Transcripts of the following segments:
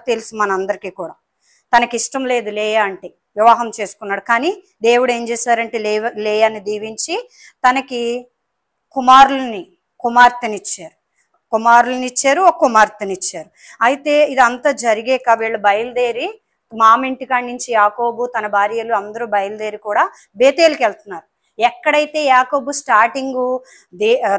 తెలుసు మనందరికీ కూడా. తనకి ఇష్టం లేదు లేయా అంటే, వివాహం చేసుకున్నాడు. కానీ దేవుడు ఏం చేశారంటే లేయాని దీవించి తనకి కుమార్తెనిచ్చారు, ఒక కుమార్తెనిచ్చారు. అయితే ఇదంతా జరిగాక వీళ్ళు బయలుదేరి మామింటికాడి నుంచి యాకోబు తన భార్యలు అందరూ బయలుదేరి కూడా బేతేలుకి వెళ్తున్నారు. ఎక్కడైతే యాకోబు స్టార్టింగ్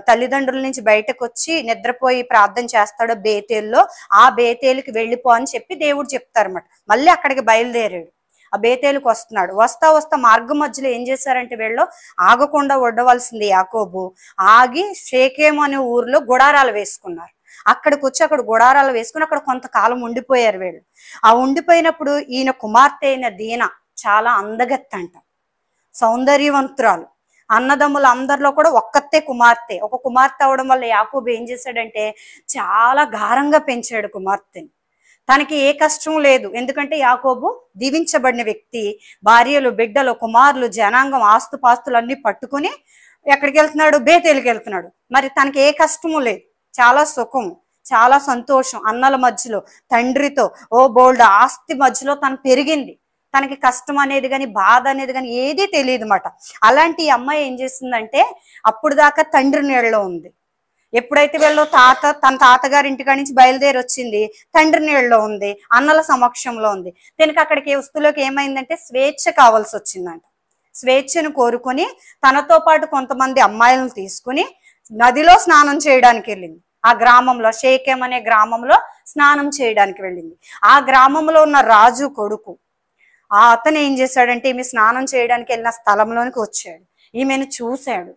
తల్లిదండ్రుల నుంచి బయటకు వచ్చి నిద్రపోయి ప్రార్థన చేస్తాడో బేతేల్లో, ఆ బేతేలుకి వెళ్ళిపో అని చెప్పి దేవుడు చెప్తారన్నమాట. మళ్ళీ అక్కడికి బయలుదేరాడు, ఆ బేతేలుకు వస్తున్నాడు. వస్తా మార్గం మధ్యలో ఏం చేశారంటే వీళ్ళు ఆగకుండా ఉండవలసింది యాకోబు ఆగి షేకేము అనే ఊర్లో గుడారాలు వేసుకున్నారు. అక్కడికి వచ్చి అక్కడ గుడారాలు వేసుకుని అక్కడ కొంతకాలం ఉండిపోయారు వీళ్ళు. ఆ ఉండిపోయినప్పుడు ఈయన కుమార్తె అయిన దీన చాలా అందగత్తంట, సౌందర్యవంతురాలు. అన్నదమ్ములు అందరిలో కూడా ఒక కుమార్తె అవడం వల్ల యాకోబు ఏం చేశాడంటే చాలా గారంగా పెంచాడు కుమార్తెని. తనకి ఏ కష్టం లేదు, ఎందుకంటే యాకోబు దీవించబడిన వ్యక్తి. భార్యలు, బిడ్డలు, కుమారులు, జనాంగం, ఆస్తుపాస్తులు అన్ని పట్టుకుని ఎక్కడికి వెళ్తున్నాడు? బేతేలుకి వెళ్తున్నాడు. మరి తనకి ఏ కష్టము లేదు, చాలా సుఖం, చాలా సంతోషం. అన్నల మధ్యలో, తండ్రితో బోల్డ్ ఆస్తి మధ్యలో తను పెరిగింది. తనకి కష్టం అనేది కానీ బాధ అనేది కానీ ఏదీ తెలియదు అన్నమాట. అలాంటి అమ్మాయి ఏం చేసిందంటే అప్పుడు దాకా తండ్రి నీళ్ళలో ఉంది. ఎప్పుడైతే వీళ్ళు తన తాతగారి ఇంటికాడి నుంచి బయలుదేరి వచ్చింది, తండ్రి నీళ్ళలో ఉంది, అన్నల సమక్షంలో ఉంది. దీనికి అక్కడికి వస్తువులోకి ఏమైందంటే స్వేచ్ఛ కావాల్సి వచ్చిందంట. స్వేచ్ఛను కోరుకొని తనతో పాటు కొంతమంది అమ్మాయిలను తీసుకుని నదిలో స్నానం చేయడానికి వెళ్ళింది. ఆ గ్రామంలో షేకెం అనే గ్రామంలో స్నానం చేయడానికి వెళ్ళింది. ఆ గ్రామంలో ఉన్న రాజు కొడుకు అతను ఏం చేశాడంటే ఈమె స్నానం చేయడానికి వెళ్ళిన స్థలంలోనికి వచ్చాడు. ఈమెను చూశాడు.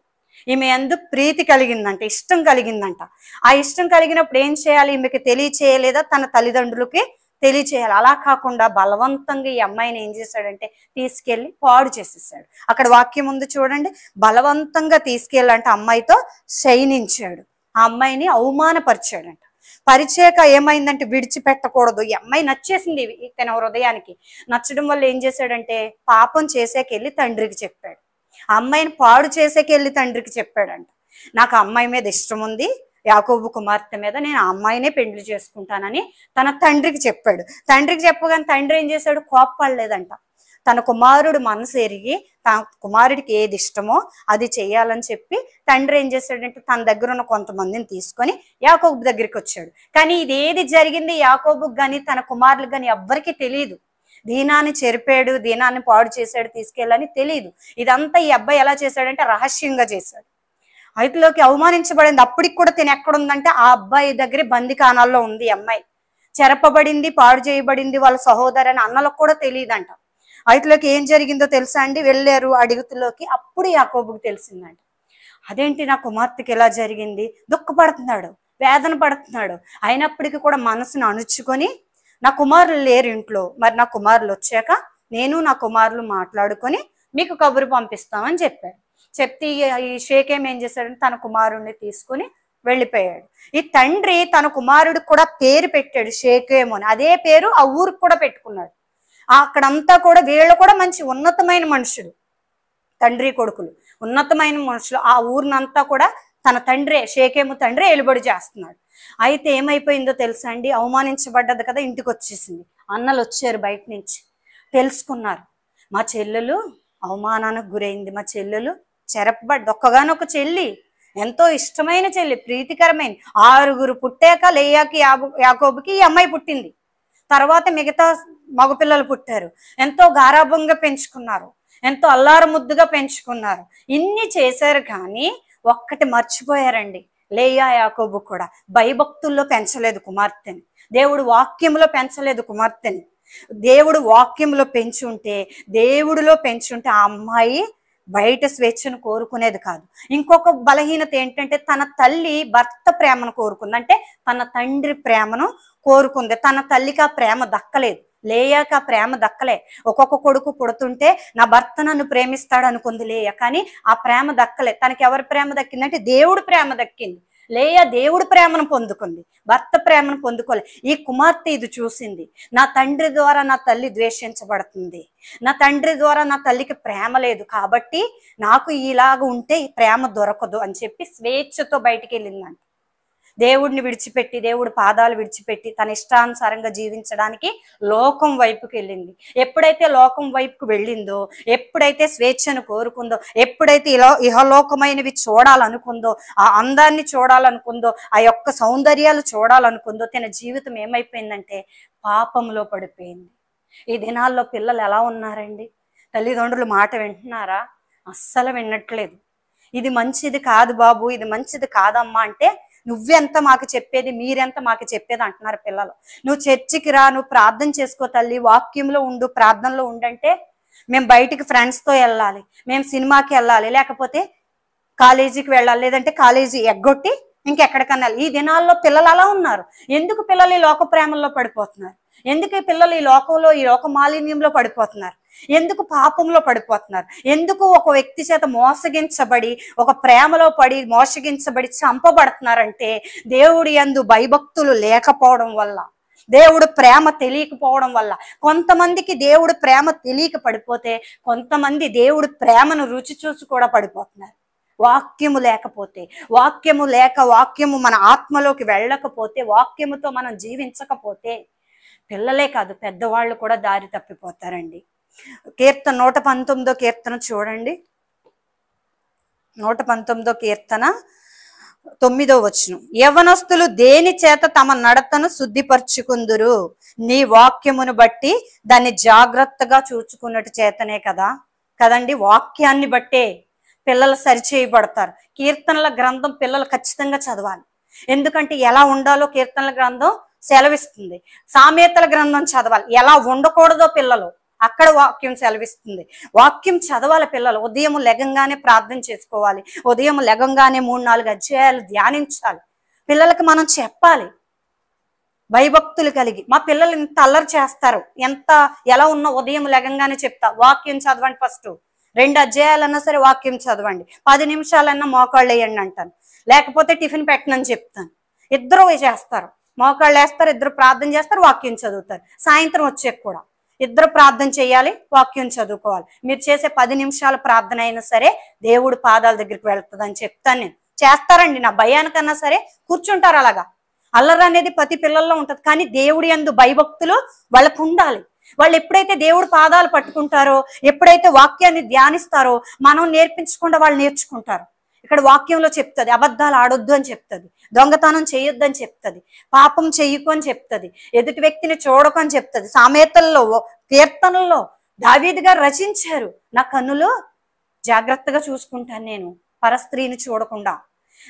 ఈమె ఎందుకు ప్రీతి కలిగిందంట, ఇష్టం కలిగిందంట. ఆ ఇష్టం కలిగినప్పుడు ఏం చేయాలి? ఈమెకి తెలియచేయలేదా? తన తల్లిదండ్రులకి తెలియచేయాలి. అలా కాకుండా బలవంతంగా ఈ అమ్మాయిని ఏం చేశాడంటే తీసుకెళ్లి పాడు చేసేసాడు. అక్కడ వాక్యం ఉంది చూడండి, బలవంతంగా తీసుకెళ్ళంటే అమ్మాయితో శయనించాడు. ఆ అమ్మాయిని అవమానపరిచాడంట. పరిచయక ఏమైందంటే విడిచిపెట్టకూడదు. ఈ అమ్మాయి నచ్చేసింది తన హృదయానికి. నచ్చడం వల్ల ఏం చేశాడంటే పాపం చేసేకెళ్ళి తండ్రికి చెప్పాడు. ఆ అమ్మాయిని పాడు చేసేకెళ్ళి తండ్రికి చెప్పాడంట, నాకు ఆ అమ్మాయి మీద ఇష్టం ఉంది, యాకోబు కుమార్తె మీద, నేను ఆ అమ్మాయినే పెండ్లి చేసుకుంటానని తన తండ్రికి చెప్పాడు. తండ్రికి చెప్పగానే తండ్రి ఏం చేశాడు? కోప్పడలేదంట. తన కుమారుడు మనసు ఎరిగి తన కుమారుడికి ఏది ఇష్టమో అది చెయ్యాలని చెప్పి తండ్రి ఏం చేశాడంటే తన దగ్గర ఉన్న కొంతమందిని తీసుకొని యాకోబు దగ్గరికి వచ్చాడు. కానీ ఇదేది జరిగింది యాకోబుకి కానీ తన కుమారులకు కానీ ఎవ్వరికీ తెలియదు. దీనాన్ని చెరిపాడు, దీనాన్ని పాడు చేశాడు, తీసుకెళ్ళని తెలియదు. ఇదంతా ఈ అబ్బాయి ఎలా చేశాడంటే రహస్యంగా చేశాడు. అయితేలోకి అవమానించబడింది. అప్పటికి కూడా తిని ఎక్కడుందంటే ఆ అబ్బాయి దగ్గర బందికానాల్లో ఉంది. అమ్మాయి చెరపబడింది, పాడు చేయబడింది. వాళ్ళ సహోదరని అన్నలకు కూడా తెలియదంట. అయితేలోకి ఏం జరిగిందో తెలుసా అండి? వెళ్ళారు అడుగుతులోకి. అప్పుడు యాకోబుకి తెలిసిందంట, అదేంటి నా కుమార్తెకి ఎలా జరిగింది? దుఃఖపడుతున్నాడు, వేదన పడుతున్నాడు. అయినప్పటికీ కూడా మనసును అణుచుకొని నా కుమారులు లేరు ఇంట్లో, మరి నా కుమారులు వచ్చాక నేను నా కుమారులు మాట్లాడుకొని మీకు కబురు పంపిస్తామని చెప్పాడు. చెప్తే ఈ షేకేం ఏం చేశాడంటే తన కుమారుడిని తీసుకుని వెళ్ళిపోయాడు. ఈ తండ్రి తన కుమారుడికి కూడా పేరు పెట్టాడు, షేకేము అని. అదే పేరు ఆ ఊరికి కూడా పెట్టుకున్నాడు. అక్కడంతా కూడా వీళ్ళు కూడా మంచి ఉన్నతమైన మనుషులు, తండ్రి కొడుకులు ఉన్నతమైన మనుషులు. ఆ ఊరినంతా కూడా తన తండ్రి షేకేము తండ్రి ఎలుబడి చేస్తున్నాడు. అయితే ఏమైపోయిందో తెలుసా అండి? అవమానించబడ్డది కదా, ఇంటికి వచ్చేసింది. అన్నలు వచ్చారు బయట నుంచి, తెలుసుకున్నారు మా చెల్లెలు అవమానానికి గురైంది, మా చెల్లెలు చెరపబడ్డ. ఒక్కగానొక చెల్లి, ఎంతో ఇష్టమైన చెల్లి, ప్రీతికరమైన. 6 పుట్టాక లేయాకి యాకోబుకి ఈ అమ్మాయి పుట్టింది. తర్వాత మిగతా మగపిల్లలు పుట్టారు. ఎంతో గారాభంగా పెంచుకున్నారు, ఎంతో అల్లారు ముద్దుగా పెంచుకున్నారు. ఇన్ని చేశారు కానీ ఒక్కటి మర్చిపోయారండి. లేయా యాకోబు కూడా భయభక్తుల్లో పెంచలేదు కుమార్తెని, దేవుడు వాక్యంలో పెంచలేదు కుమార్తెని. దేవుడు వాక్యంలో దేవుడిలో పెంచుంటే ఆ అమ్మాయి బయట స్వేచ్ఛను కోరుకునేది కాదు. ఇంకొక బలహీనత ఏంటంటే తన తల్లి భర్త ప్రేమను కోరుకుంది, అంటే తన తండ్రి ప్రేమను కోరుకుంది. తన తల్లికి ఆ ప్రేమ దక్కలేదు, లేయాక ఆ ప్రేమ దక్కలే. ఒక్కొక్క కొడుకు పుడుతుంటే నా భర్త నన్ను ప్రేమిస్తాడు అనుకుంది లేయ, కానీ ఆ ప్రేమ దక్కలే. తనకి ఎవరి ప్రేమ దక్కిందంటే దేవుడి ప్రేమ దక్కింది. లేయ దేవుడి ప్రేమను పొందుకుంది, భర్త ప్రేమను పొందుకోలే. ఈ కుమార్తె ఇది చూసింది, నా తండ్రి ద్వారా నా తల్లి ద్వేషించబడుతుంది, నా తండ్రి ద్వారా నా తల్లికి ప్రేమ లేదు, కాబట్టి నాకు ఇలాగ ఉంటే ఈ ప్రేమ దొరకదు అని చెప్పి స్వేచ్ఛతో బయటికి వెళ్ళిందంట. దేవుడిని విడిచిపెట్టి, దేవుడి పాదాలు విడిచిపెట్టి తన ఇష్టానుసారంగా జీవించడానికి లోకం వైపుకి వెళ్ళింది. ఎప్పుడైతే లోకం వైపుకు వెళ్ళిందో, ఎప్పుడైతే స్వేచ్ఛను కోరుకుందో, ఎప్పుడైతే ఇహలోకమైనవి చూడాలనుకుందో, ఆ అందాన్ని చూడాలనుకుందో, ఆ యొక్క సౌందర్యాలు చూడాలనుకుందో, తన జీవితం ఏమైపోయిందంటే పాపంలో పడిపోయింది. ఈ దినాల్లో పిల్లలు ఎలా ఉన్నారండి? తల్లిదండ్రులు మాట వింటున్నారా? అస్సలు వినట్లేదు. ఇది మంచిది కాదు బాబు, ఇది మంచిది కాదమ్మా అంటే నువ్వెంత మాకు చెప్పేది, మీరెంత మాకు చెప్పేది అంటున్నారు పిల్లలు. నువ్వు చర్చికి రా, నువ్వు ప్రార్థన చేసుకో తల్లి, వాక్యంలో ఉండు, ప్రార్థనలో ఉండంటే మేము బయటికి ఫ్రెండ్స్తో వెళ్ళాలి, మేము సినిమాకి వెళ్ళాలి, లేకపోతే కాలేజీకి వెళ్ళాలి, లేదంటే కాలేజీ ఎగ్గొట్టి ఇంకెక్కడికన్నా. ఈ దినాల్లో పిల్లలు అలా ఉన్నారు. ఎందుకు పిల్లలు ఈ లోక ప్రేమల్లో పడిపోతున్నారు? ఎందుకు పిల్లలు ఈ లోకంలో, ఈ లోక మాలిన్యంలో పడిపోతున్నారు? ఎందుకు పాపంలో పడిపోతున్నారు? ఎందుకు ఒక వ్యక్తి చేత మోసగించబడి, ఒక ప్రేమలో పడి మోసగించబడి చంపబడుతున్నారంటే దేవుడి యందు భయభక్తులు లేకపోవడం వల్ల, దేవుడు ప్రేమ తెలియకపోవడం వల్ల. కొంతమందికి దేవుడు ప్రేమ తెలియక పడిపోతే, కొంతమంది దేవుడు ప్రేమను రుచి చూసి కూడా పడిపోతున్నారు. వాక్యము లేకపోతే, వాక్యము లేక, వాక్యము మన ఆత్మలోకి వెళ్ళకపోతే, వాక్యముతో మనం జీవించకపోతే పిల్లలే కాదు పెద్దవాళ్ళు కూడా దారి తప్పిపోతారండి. కీర్తన 119 కీర్తన చూడండి. 119 కీర్తన 9వ వచనం. యవనస్తులు దేని చేత తమ నడతను శుద్ధిపరచుకుందురు? నీ వాక్యమును బట్టి దాన్ని జాగ్రత్తగా చూచుకున్నట్టు చేతనే కదా. కదండి, వాక్యాన్ని బట్టే పిల్లలు సరిచేయబడతారు. కీర్తనల గ్రంథం పిల్లలు ఖచ్చితంగా చదవాలి. ఎందుకంటే ఎలా ఉండాలో కీర్తనల గ్రంథం సెలవిస్తుంది. సామెతల గ్రంథం చదవాలి. ఎలా ఉండకూడదో పిల్లలు అక్కడ వాక్యం సెలవిస్తుంది. వాక్యం చదవాలి పిల్లలు. ఉదయం లెగంగానే ప్రార్థన చేసుకోవాలి. ఉదయం లెగంగానే 3-4 అధ్యాయాలు ధ్యానించాలి. పిల్లలకి మనం చెప్పాలి భయభక్తులు కలిగి. మా పిల్లలు ఇంత అల్లరి చేస్తారు, ఎలా ఉన్నా ఉదయం లెగంగానే చెప్తా, వాక్యం చదవండి, ఫస్ట్ 2 అధ్యాయాలన్నా సరే వాక్యం చదవండి, 10 నిమిషాలన్నా మోకాళ్ళు వేయండి అంటాను. లేకపోతే టిఫిన్ పెట్టనని చెప్తాను. ఇద్దరు చేస్తారు, మోకాళ్ళు వేస్తారు, ఇద్దరు ప్రార్థన చేస్తారు, వాక్యం చదువుతారు. సాయంత్రం వచ్చే కూడా ఇద్దరు ప్రార్థన చేయాలి, వాక్యం చదువుకోవాలి. మీరు చేసే 10 నిమిషాల ప్రార్థన అయినా సరే దేవుడి పాదాల దగ్గరికి వెళ్తుంది అని చెప్తాను నేను. చేస్తారండి, నా భయానికన్నా సరే కూర్చుంటారు. అలాగా అల్లరి అనేది ప్రతి పిల్లల్లో ఉంటది. కానీ దేవుడి యందు భయభక్తులు వాళ్ళకు ఉండాలి. వాళ్ళు ఎప్పుడైతే దేవుడి పాదాలు పట్టుకుంటారో, ఎప్పుడైతే వాక్యాన్ని ధ్యానిస్తారో, మనం నేర్పించకుండా వాళ్ళు నేర్చుకుంటారు. ఇక్కడ వాక్యంలో చెప్తుంది అబద్ధాలు ఆడొద్దు అని చెప్తుంది, దొంగతనం చేయొద్దు అని చెప్తుంది, పాపం చెయ్యకు అని చెప్తుంది, ఎదుటి వ్యక్తిని చూడకు అని చెప్తుంది. సామెతల్లో, కీర్తనల్లో దావీదు గారు రచించారు, నా కన్నులు జాగ్రత్తగా చూసుకుంటాను నేను పరస్త్రీని చూడకుండా.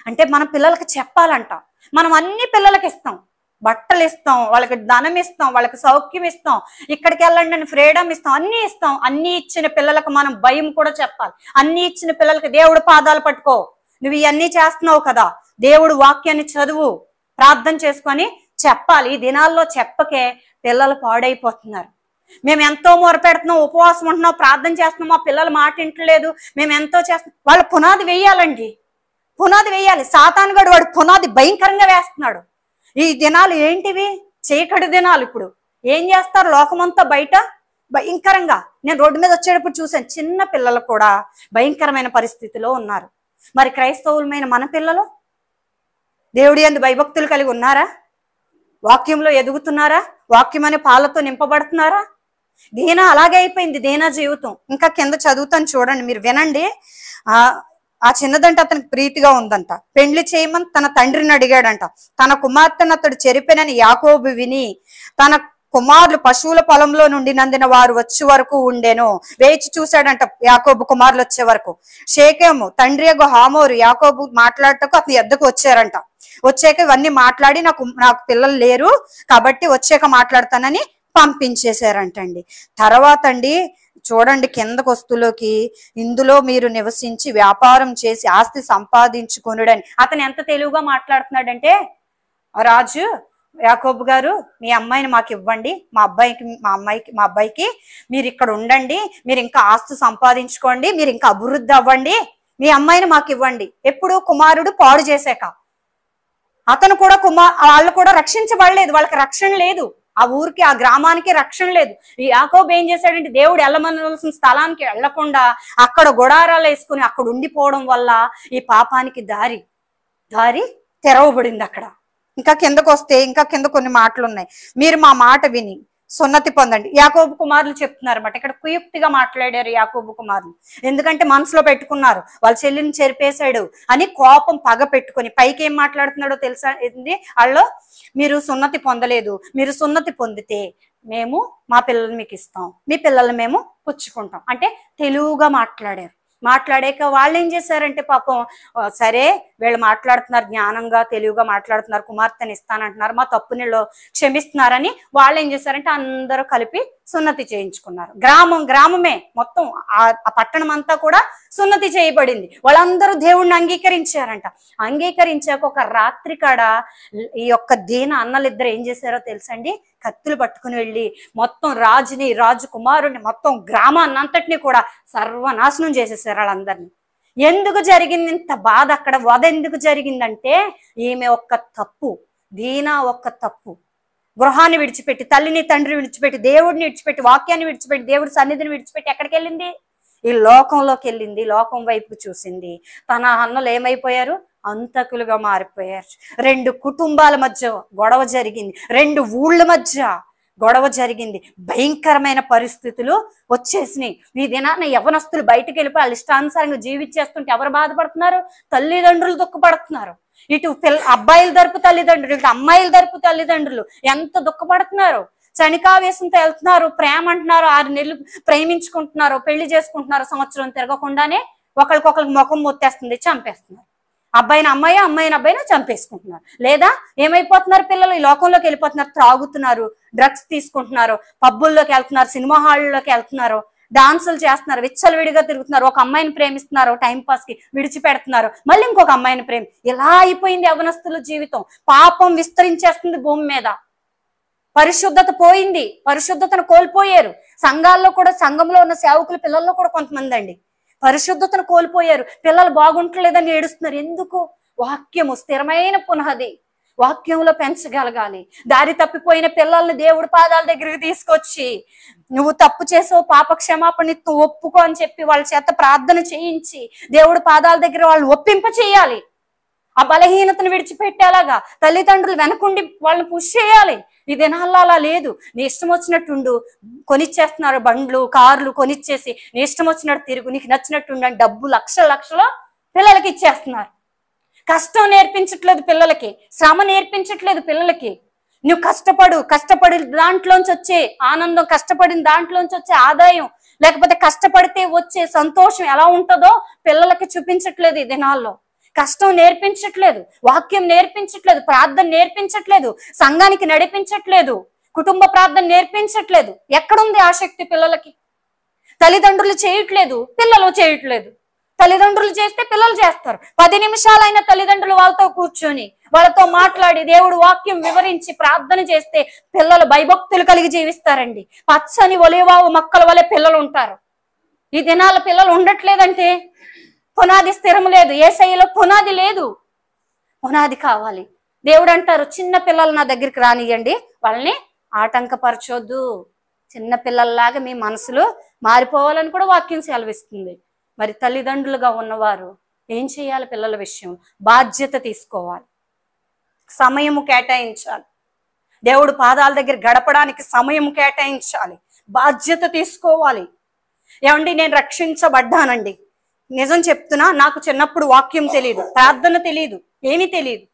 అంటే మన పిల్లలకి చెప్పాలంట. మనం అన్ని పిల్లలకి ఇస్తాం, బట్టలు ఇస్తాం, వాళ్ళకి ధనం ఇస్తాం, వాళ్ళకి సౌఖ్యం ఇస్తాం, ఇక్కడికి వెళ్ళండి అని ఫ్రీడమ్ ఇస్తాం, అన్ని ఇస్తాం. అన్ని ఇచ్చిన పిల్లలకు మనం భయం కూడా చెప్పాలి. అన్ని ఇచ్చిన పిల్లలకి దేవుడు పాదాలు పట్టుకో, నువ్వు ఇవన్నీ చేస్తున్నావు కదా, దేవుడు వాక్యాన్ని చదువు, ప్రార్థన చేసుకొని చెప్పాలి. ఈ దినాల్లో చెప్పకే పిల్లలు పాడైపోతున్నారు. మేము ఎంతో మొరపెడుతున్నాం, ఉపవాసం ఉంటున్నాం, ప్రార్థన చేస్తున్నాం, మా పిల్లలు మాట వింటలేదు, మేము ఎంతో చేస్తున్నాం. వాళ్ళ పునాది వేయాలండి, పునాది వేయాలి. సాతానుగాడు వాడు పునాది భయంకరంగా వేస్తున్నాడు. ఈ దినాలు ఏంటివి? చీకటి దినాలు. ఇప్పుడు ఏం చేస్తారు లోకమంతా బయట భయంకరంగా. నేను రోడ్డు మీద వచ్చేటప్పుడు చూశాను, చిన్న పిల్లలు కూడా భయంకరమైన పరిస్థితిలో ఉన్నారు. మరి క్రైస్తవులమైన మన పిల్లలు దేవుడి యందు భయభక్తులు కలిగి ఉన్నారా? వాక్యంలో ఎదుగుతున్నారా? వాక్యం అనే పాలతో నింపబడుతున్నారా? దీనా అలాగే అయిపోయింది, దీనా జీవితం. ఇంకా కింద చదువుతాను చూడండి, మీరు వినండి. ఆ చిన్నదంట అతనికి ప్రీతిగా ఉందంట. పెండ్లి చేయమని తన తండ్రిని అడిగాడంట. తన కుమార్తెను అతడు చెరిపెనని యాకోబు విని, తన కుమారులు పశువుల పొలంలో నుండి నందిన వారు వచ్చే వరకు ఉండేను. వేచి చూశాడంట యాకోబు కుమారులు వచ్చే వరకు. షేకెము తండ్రి యొక్క హామోరు యాకోబు మాట్లాడటకు అతని ఎద్దకు వచ్చారంట. వచ్చాక ఇవన్నీ మాట్లాడి, నాకు పిల్లలు లేరు కాబట్టి వచ్చాక మాట్లాడతానని పంపించేశారంటండి. తర్వాత అండి చూడండి కిందకు వస్తులోకి, ఇందులో మీరు నివసించి వ్యాపారం చేసి ఆస్తి సంపాదించుకొనుడని. అతను ఎంత తెలివిగా మాట్లాడుతున్నాడంటే, రాజు యాకోబు గారు మీ అమ్మాయిని మాకు ఇవ్వండి, మా అబ్బాయికి మీరు ఇక్కడ ఉండండి, మీరు ఇంకా ఆస్తి సంపాదించుకోండి, మీరు ఇంకా అభివృద్ధి అవ్వండి, మీ అమ్మాయిని మాకు ఇవ్వండి. ఎప్పుడు కుమారుడు పాడు చేశాక. అతను కూడా వాళ్ళు కూడా రక్షించబడలేదు, వాళ్ళకి రక్షణ లేదు, ఆ ఊరికి ఆ గ్రామానికి రక్షణ లేదు. ఈ యాకోబు ఏం చేశాడంటే దేవుడు వెళ్ళమనవలసిన స్థలానికి వెళ్లకుండా అక్కడ గుడారాలు వేసుకుని అక్కడ ఉండిపోవడం వల్ల ఈ పాపానికి దారి తెరవబడింది అక్కడ. ఇంకా కిందకు వస్తే ఇంకా కింద కొన్ని మాటలు ఉన్నాయి. మీరు మా మాట విని సున్నతి పొందండి. యాకోబు కుమారులు చెప్తున్నారు అన్నమాట. ఇక్కడ కుయుక్తిగా మాట్లాడారు యాకోబు కుమారులు. ఎందుకంటే మనసులో పెట్టుకున్నారు వాళ్ళ చెల్లిని చెరిపేశాడు అని కోపం పగ పెట్టుకొని పైకి ఏం మాట్లాడుతున్నాడో తెలుసా వాళ్ళు, మీరు సున్నతి పొందలేదు, మీరు సున్నతి పొందితే మేము మా పిల్లల్ని మీకు ఇస్తాం, మీ పిల్లల్ని మేము పుచ్చుకుంటాం అంటే తెలుగుగా మాట్లాడాక వాళ్ళు ఏం చేశారంటే పాపం సరే వీళ్ళు మాట్లాడుతున్నారు జ్ఞానంగా తెలుగుగా మాట్లాడుతున్నారు, కుమార్తెని ఇస్తానంటున్నారు, మా తప్పునిలో క్షమిస్తున్నారని వాళ్ళు ఏం చేశారంటే అందరూ కలిపి సున్నతి చేయించుకున్నారు. గ్రామమే మొత్తం ఆ పట్టణం అంతా కూడా సున్నతి చేయబడింది. వాళ్ళందరూ దేవుణ్ణి అంగీకరించారంట. అంగీకరించాక ఒక రాత్రి కాడ ఈ యొక్క దీన అన్నలిద్దరు ఏం చేశారో తెలుసండి, కత్తులు పట్టుకుని వెళ్ళి మొత్తం రాజకుమారుని మొత్తం గ్రామాన్నంతటిని కూడా సర్వనాశనం చేసేసారు వాళ్ళందరినీ. ఎందుకు జరిగింది ఇంత బాధ అక్కడ? వధ ఎందుకు జరిగిందంటే ఈమె ఒక్క తప్పు, దీనా ఒక్క తప్పు. గృహాన్ని విడిచిపెట్టి, తల్లిని తండ్రిని విడిచిపెట్టి, దేవుడిని విడిచిపెట్టి, వాక్యాన్ని విడిచిపెట్టి, దేవుడి సన్నిధిని విడిచిపెట్టి ఎక్కడికి వెళ్ళింది? ఈ లోకంలోకి వెళ్ళింది. లోకం వైపు చూసింది. తన అన్నలు ఏమైపోయారు? అంతకులుగా మారిపోయారు. 2 కుటుంబాల మధ్య గొడవ జరిగింది, 2 ఊళ్ళ మధ్య గొడవ జరిగింది. భయంకరమైన పరిస్థితులు వచ్చేసినాయి. ఈ దినాన యవనస్తులు బయటకు వెళ్ళిపోయి వాళ్ళ ఇష్టానుసారంగా జీవించేస్తుంటే ఎవరు బాధపడుతున్నారు? తల్లిదండ్రులు దుఃఖపడుతున్నారు. ఇటు అబ్బాయిల తరపు తల్లిదండ్రులు, ఇటు అమ్మాయిల తరపు తల్లిదండ్రులు ఎంత దుఃఖపడుతున్నారు. చనికావేశంతో వెళ్తున్నారు, ప్రేమ అంటున్నారు, 6 నెలలు ప్రేమించుకుంటున్నారు, పెళ్లి చేసుకుంటున్నారు, సంవత్సరం తిరగకుండానే ఒకరికొకరికి ముఖం మొత్తేస్తుంది, చంపేస్తున్నారు. అబ్బాయిని అబ్బాయిని చంపేసుకుంటున్నారు. లేదా ఏమైపోతున్నారు పిల్లలు? ఈ లోకంలోకి వెళ్ళిపోతున్నారు, త్రాగుతున్నారు, డ్రగ్స్ తీసుకుంటున్నారు, పబ్బుల్లోకి వెళ్తున్నారు, సినిమా హాల్లోకి వెళ్తున్నారు, డాన్సులు చేస్తున్నారు, విచ్చలవిడిగా తిరుగుతున్నారు, ఒక అమ్మాయిని ప్రేమిస్తున్నారు, టైం పాస్ కి విడిచిపెడుతున్నారు, మళ్ళీ ఇంకొక అమ్మాయిని ఇలా అయిపోయింది యవనస్తుల జీవితం. పాపం విస్తరించేస్తుంది భూమి మీద. పరిశుద్ధత పోయింది, పరిశుద్ధతను కోల్పోయారు. సంఘాల్లో కూడా, సంఘంలో ఉన్న సేవకుల పిల్లల్లో కూడా కొంతమంది అండి పరిశుద్ధతను కోల్పోయారు. పిల్లలు బాగుంటలేదని ఏడుస్తున్నారు. ఎందుకు? వాక్యము స్థిరమైన పునాది, వాక్యంలో పెంచగలగాలి. దారి తప్పిపోయిన పిల్లల్ని దేవుడి పాదాల దగ్గరికి తీసుకొచ్చి నువ్వు తప్పు చేసావు, పాప క్షమాపణ ఒప్పుకో అని చెప్పి వాళ్ళ చేత ప్రార్థన చేయించి దేవుడి పాదాల దగ్గర వాళ్ళు ఒప్పింప చేయాలి. ఆ బలహీనతను విడిచిపెట్టేలాగా తల్లిదండ్రులు వెనకుండి వాళ్ళని పుష్ చేయాలి. ఈ దినాల్లో అలా లేదు. నీ ఇష్టం వచ్చినట్టుండు, కొనిచ్చేస్తున్నారు బండ్లు, కార్లు కొనిచ్చేసి నీ ఇష్టం వచ్చినట్టు తిరుగు, నీకు నచ్చినట్టుండు అని డబ్బు లక్షలు పిల్లలకి ఇచ్చేస్తున్నారు. కష్టం నేర్పించట్లేదు పిల్లలకి, శ్రమ నేర్పించట్లేదు పిల్లలకి. నువ్వు కష్టపడి దాంట్లోంచి వచ్చే ఆనందం, కష్టపడిన దాంట్లోంచి వచ్చే ఆదాయం, లేకపోతే కష్టపడితే వచ్చే సంతోషం ఎలా ఉంటుందో పిల్లలకి చూపించట్లేదు. ఈ దినాల్లో కష్టం నేర్పించట్లేదు, వాక్యం నేర్పించట్లేదు, ప్రార్థన నేర్పించట్లేదు, సంఘానికి నడిపించట్లేదు, కుటుంబ ప్రార్థన నేర్పించట్లేదు. ఎక్కడుంది ఆసక్తి పిల్లలకి? తల్లిదండ్రులు చేయట్లేదు, పిల్లలు చేయట్లేదు. తల్లిదండ్రులు చేస్తే పిల్లలు చేస్తారు. 10 నిమిషాలైన తల్లిదండ్రులు వాళ్ళతో కూర్చొని వాళ్ళతో మాట్లాడి దేవుడు వాక్యం వివరించి ప్రార్థన చేస్తే పిల్లలు భయభక్తులు కలిగి జీవిస్తారండి. పచ్చని ఒలివావు మొక్కల వలె పిల్లలు ఉంటారు. ఈ దినాల పిల్లలు ఉండట్లేదంటే పునాది స్థిరం లేదు. యేసయ్యలో పునాది లేదు, పునాది కావాలి. దేవుడు అంటారు, చిన్న పిల్లలు నా దగ్గరికి రానియండి, వాళ్ళని ఆటంకపరచొద్దు. చిన్న పిల్లల్లాగా మీ మనసులో మారిపోవాలని కూడా వాక్యం సెలవిస్తుంది. మరి తల్లిదండ్రులుగా ఉన్నవారు ఏం చేయాలి? పిల్లల విషయం బాధ్యత తీసుకోవాలి, సమయము కేటాయించాలి. దేవుడు పాదాల దగ్గర గడపడానికి సమయం కేటాయించాలి, బాధ్యత తీసుకోవాలి. ఏమండి, నేను రక్షించబడ్డానండి, నిజం చెప్తున్నా. నాకు చిన్నప్పుడు వాక్యం తెలియదు, ప్రార్థన తెలియదు, ఏమీ తెలియదు.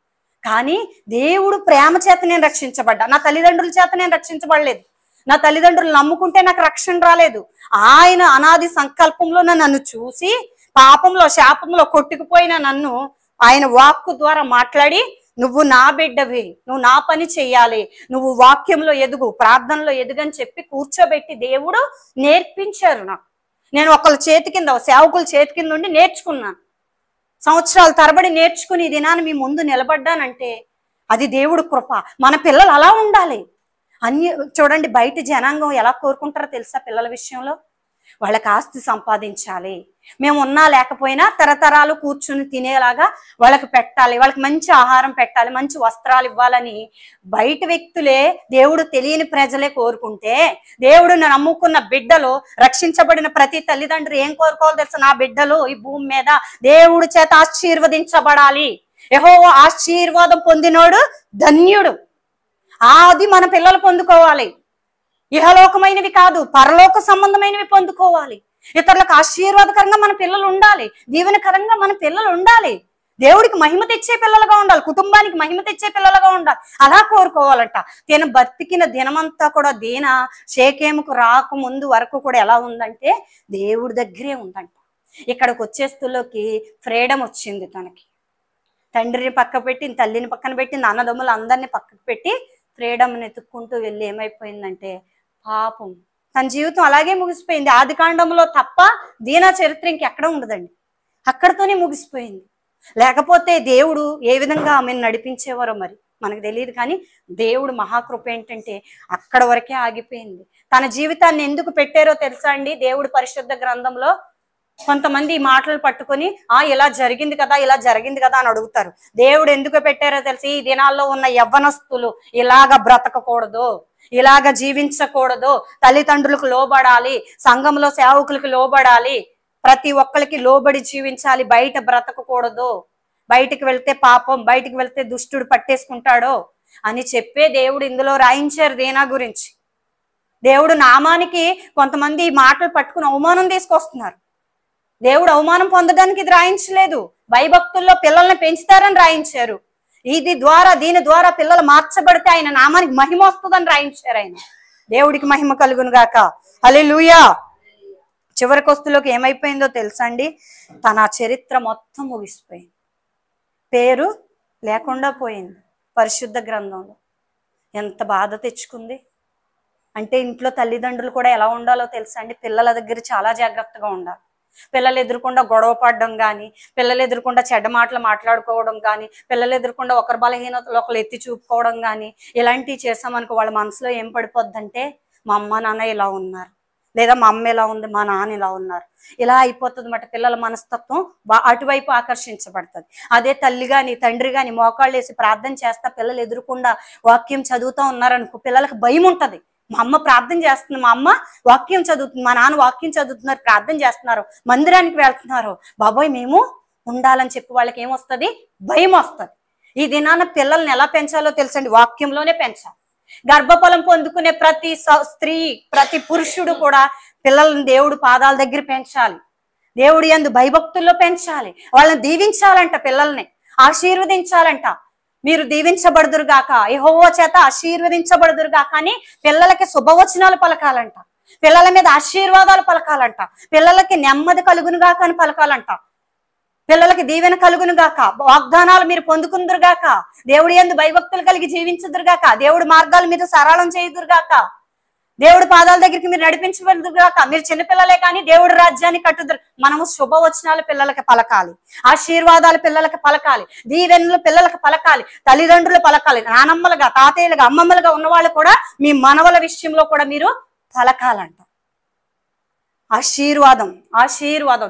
కానీ దేవుడు ప్రేమ చేత నేను రక్షించబడ్డా. నా తల్లిదండ్రుల చేత నేను రక్షించబడలేదు. నా తల్లిదండ్రులు నమ్ముకుంటే నాకు రక్షణ రాలేదు. ఆయన అనాది సంకల్పంలో నన్ను చూసి పాపంలో శాపంలో కొట్టుకుపోయిన నన్ను ఆయన వాక్కు ద్వారా మాట్లాడి, నువ్వు నా బిడ్డవి, నువ్వు నా పని చెయ్యాలి, నువ్వు వాక్యంలో ఎదుగు, ప్రార్థనలో ఎదుగని చెప్పి కూర్చోబెట్టి దేవుడు నేర్పించారు నాకు. నేను ఒకళ్ళ చేతి కింద, సేవకుల చేతి కింద ఉండి నేర్చుకున్నాను. సంవత్సరాల తరబడి నేర్చుకుని ఈ దినాన్ని మీ ముందు నిలబడ్డానంటే అది దేవుడు కృప. మన పిల్లలు అలా ఉండాలి. చూడండి, బయట జనాంగం ఎలా కోరుకుంటారో తెలుసా? పిల్లల విషయంలో వాళ్ళకి ఆస్తి సంపాదించాలి, మేము ఉన్నా లేకపోయినా తరతరాలు కూర్చుని తినేలాగా వాళ్ళకి పెట్టాలి, వాళ్ళకి మంచి ఆహారం పెట్టాలి, మంచి వస్త్రాలు ఇవ్వాలని బయట వ్యక్తులే, దేవుడు తెలియని ప్రజలే కోరుకుంటే, దేవుడు నమ్ముకున్న బిడ్డలు, రక్షించబడిన ప్రతి తల్లిదండ్రులు ఏం కోరుకోవాలో తెలుసా? నా బిడ్డలు ఈ భూమి మీద దేవుడి చేత ఆశీర్వదించబడాలి, యెహోవా ఆశీర్వాదం పొందినోడు ధన్యుడు. అది మన పిల్లలు పొందుకోవాలి. ఇహలోకమైనవి కాదు, పరలోక సంబంధమైనవి పొందుకోవాలి. ఇతరులకు ఆశీర్వాదకరంగా మన పిల్లలు ఉండాలి, దీవెనకరంగా మన పిల్లలు ఉండాలి, దేవుడికి మహిమ తెచ్చే పిల్లలుగా ఉండాలి, కుటుంబానికి మహిమ తెచ్చే పిల్లలుగా ఉండాలి. అలా కోరుకోవాలంట. తిన బతికిన దినమంతా కూడా దీన షేకేముకు రాకముందు వరకు కూడా ఎలా ఉందంటే దేవుడి దగ్గరే ఉందంట. ఇక్కడికి వచ్చేస్తులోకి ఫ్రీడమ్ వచ్చింది తనకి. తండ్రిని పక్క పెట్టి, తల్లిని పక్కన పెట్టి, అన్నదమ్ములు అందరినీ పక్కకు పెట్టి ఫ్రీడమ్ని ఎత్తుక్కుంటూ వెళ్ళి ఏమైపోయిందంటే పాపం తన జీవితం అలాగే ముగిసిపోయింది. ఆది కాండంలో తప్ప దీనా చరిత్ర ఇంకెక్కడ ఉండదండి, అక్కడితోనే ముగిసిపోయింది. లేకపోతే దేవుడు ఏ విధంగా ఆమెను నడిపించేవారో మరి మనకు తెలియదు. కానీ దేవుడు మహాకృప ఏంటంటే అక్కడ వరకే ఆగిపోయింది. తన జీవితాన్ని ఎందుకు పెట్టారో తెలుసా అండి? దేవుడు పరిశుద్ధ గ్రంథంలో కొంతమంది ఈ మాటలు పట్టుకొని ఇలా జరిగింది కదా, ఇలా జరిగింది కదా అని అడుగుతారు. దేవుడు ఎందుకు పెట్టారో తెలిసి ఈ దినాల్లో ఉన్న యవ్వనస్తులు ఇలాగ బ్రతకకూడదు, ఇలాగ జీవించకూడదు, తల్లిదండ్రులకు లోబడాలి, సంఘంలో సేవకులకు లోబడాలి, ప్రతి ఒక్కరికి లోబడి జీవించాలి, బయట బ్రతకకూడదు, బయటికి వెళ్తే పాపం, బయటికి వెళ్తే దుష్టుడు పట్టేసుకుంటాడో అని చెప్పే దేవుడు ఇందులో రాయించారు దీనా గురించి. దేవుడు నామానికి కొంతమంది ఈ మాటలు పట్టుకుని అవమానం తీసుకొస్తున్నారు. దేవుడు అవమానం పొందడానికి ఇది రాయించలేదు, భయభక్తుల్లో పిల్లల్ని పెంచుతారని రాయించారు. దీని ద్వారా పిల్లలు మార్చబడితే ఆయన నామానికి మహిమ వస్తుందని రాయించారు. ఆయన దేవుడికి మహిమ కలుగును గాక. హల్లెలూయా. చివరికి వస్తులోకి ఏమైపోయిందో తెలుసా అండి? తన చరిత్ర మొత్తం ముగిసిపోయింది, పేరు లేకుండా పోయింది పరిశుద్ధ గ్రంథంలో. ఎంత బాధ తెచ్చుకుంది అంటే ఇంట్లో తల్లిదండ్రులు కూడా ఎలా ఉండాలో తెలుసా అండి? పిల్లల దగ్గర చాలా జాగ్రత్తగా ఉండాలి. పిల్లలు ఎదురుకుండా గొడవ పడడం కానీ, పిల్లలు ఎదురుకుండా చెడ్డ మాటలు మాట్లాడుకోవడం కానీ, పిల్లలు ఎదురుకుండా ఒకరి బలహీనతలు ఒకరు ఎత్తి చూపుకోవడం కానీ, ఇలాంటివి చేసామనుకో వాళ్ళ మనసులో ఏం పడిపోద్దంటే మా అమ్మ నాన్న ఇలా ఉన్నారు, లేదా మా అమ్మ ఇలా ఉంది, మా నాన్న ఇలా ఉన్నారు, ఇలా అయిపోతుంది అన్నమాట. పిల్లల మనస్తత్వం అటువైపు ఆకర్షించబడుతుంది. అదే తల్లి కానీ తండ్రి కానీ మోకాళ్ళు వేసి ప్రార్థన చేస్తా పిల్లలు ఎదురుకుండా వాక్యం చదువుతూ ఉన్నారనుకో పిల్లలకు భయం ఉంటది. మా అమ్మ ప్రార్థన చేస్తుంది, మా అమ్మ వాక్యం చదువుతుంది, మా నాన్న వాక్యం చదువుతున్నారు, ప్రార్థన చేస్తున్నారు, మందిరానికి వెళ్తున్నారు, బాబోయ్ మేము ఉండాలని చెప్పి వాళ్ళకి ఏమొస్తుంది? భయం వస్తుంది. ఈ దినాన పిల్లల్ని ఎలా పెంచాలో తెలుసండి? వాక్యంలోనే పెంచాలి. గర్భఫలం పొందుకునే ప్రతి స్త్రీ, ప్రతి పురుషుడు కూడా పిల్లల్ని దేవుడు పాదాల దగ్గర పెంచాలి, దేవుడి యందు భయభక్తుల్లో పెంచాలి, వాళ్ళని దీవించాలంట, పిల్లల్ని ఆశీర్వదించాలంట. మీరు దీవించబడుదురుగాక, యెహోవా చేత ఆశీర్వదించబడుదురుగాక అని పిల్లలకి శుభవచనాలు పలకాలంట, పిల్లల మీద ఆశీర్వాదాలు పలకాలంట, పిల్లలకి నెమ్మది కలుగునుగాక అని పలకాలంట, పిల్లలకి దీవెన కలుగునుగాక, వాగ్దానాలు మీరు పొందుకుందురుగాక, దేవుడి యందు భయభక్తులు కలిగి జీవించుదురుగాక, దేవుడి మార్గాల మీద సరళం చేయుదురుగాక, దేవుడి పాదాల దగ్గరికి మీరు నడిపించబడుదురుగాక. మీరు చిన్నపిల్లలే కానీ దేవుడి రాజ్యాన్ని కట్టుదురు. మనము శుభవచనాలు పిల్లలకి పలకాలి, ఆశీర్వాదాలు పిల్లలకి పలకాలి, దీవెనలు పిల్లలకి పలకాలి, తల్లిదండ్రులు పలకాలి, నానమ్మలుగా తాతయ్యలుగా అమ్మమ్మలుగా ఉన్నవాళ్ళు కూడా మీ మనవల విషయంలో కూడా మీరు పలకాలంట. ఆశీర్వాదం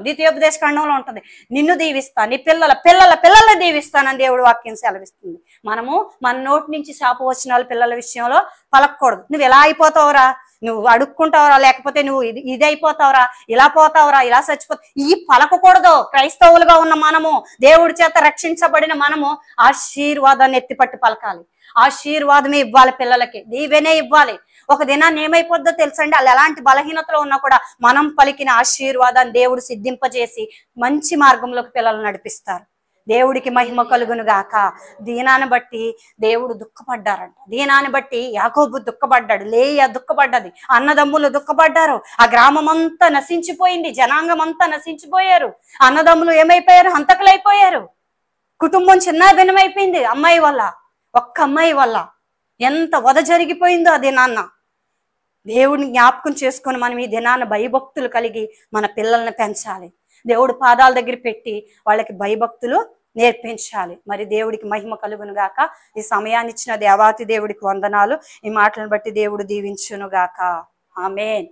ద్వితీయోపదేశ ఖండంలో ఉంటది. నిన్ను దీవిస్తా, నీ పిల్లల్ని దీవిస్తానని దేవుడు వాక్యం సెలవిస్తుంది. మనము మన నోటి నుంచి శాపవచనాలు పిల్లల విషయంలో పలకూడదు. నువ్వు ఎలా అయిపోతావురా, నువ్వు అడుక్కుంటావురా, లేకపోతే నువ్వు ఇది అయిపోతావురా, ఇలా పోతావురా, ఇలా చచ్చిపోతావు, ఈ పలకకూడదు. క్రైస్తవులుగా ఉన్న మనము, దేవుడి చేత రక్షించబడిన మనము ఆశీర్వాదాన్ని ఎత్తిపట్టి పలకాలి. ఆశీర్వాదమే ఇవ్వాలి, పిల్లలకి దీవెనే ఇవ్వాలి. ఒక దినాన్ని ఏమైపోద్దో తెలుసండి? వాళ్ళు ఎలాంటి బలహీనతలో ఉన్నా కూడా మనం పలికిన ఆశీర్వాదాన్ని దేవుడు సిద్ధింపజేసి మంచి మార్గంలోకి పిల్లలు నడిపిస్తారు. దేవుడికి మహిమ కలుగును గాక. దీనాన్ని బట్టి దేవుడు దుఃఖపడ్డారంట. దీనాన్ని బట్టి యాకోబు దుఃఖపడ్డాడు, లేయా దుఃఖపడ్డది, అన్నదమ్ములు దుఃఖపడ్డారు. ఆ గ్రామం అంతా నశించిపోయింది, జనాంగం అంతా నశించిపోయారు. అన్నదమ్ములు ఏమైపోయారు? హంతకులైపోయారు. కుటుంబం చిన్న భిన్నమైపోయింది అమ్మాయి వల్ల, ఒక్క అమ్మాయి వల్ల. ఎంత వధ జరిగిపోయిందో ఆ దినాన్న. దేవుడిని జ్ఞాపకం చేసుకొని మనం ఈ దినాన్న భయభక్తులు కలిగి మన పిల్లల్ని పెంచాలి, దేవుడు పాదాల దగ్గర పెట్టి వాళ్ళకి భయభక్తులు నేర్పించాలి. మరి దేవుడికి మహిమ కలుగును గాక. ఈ సమయాన్ని ఇచ్చిన దేవాతి దేవుడికి వందనాలు. ఈ మాటలను బట్టి దేవుడు దీవించును గాక. ఆమేన్.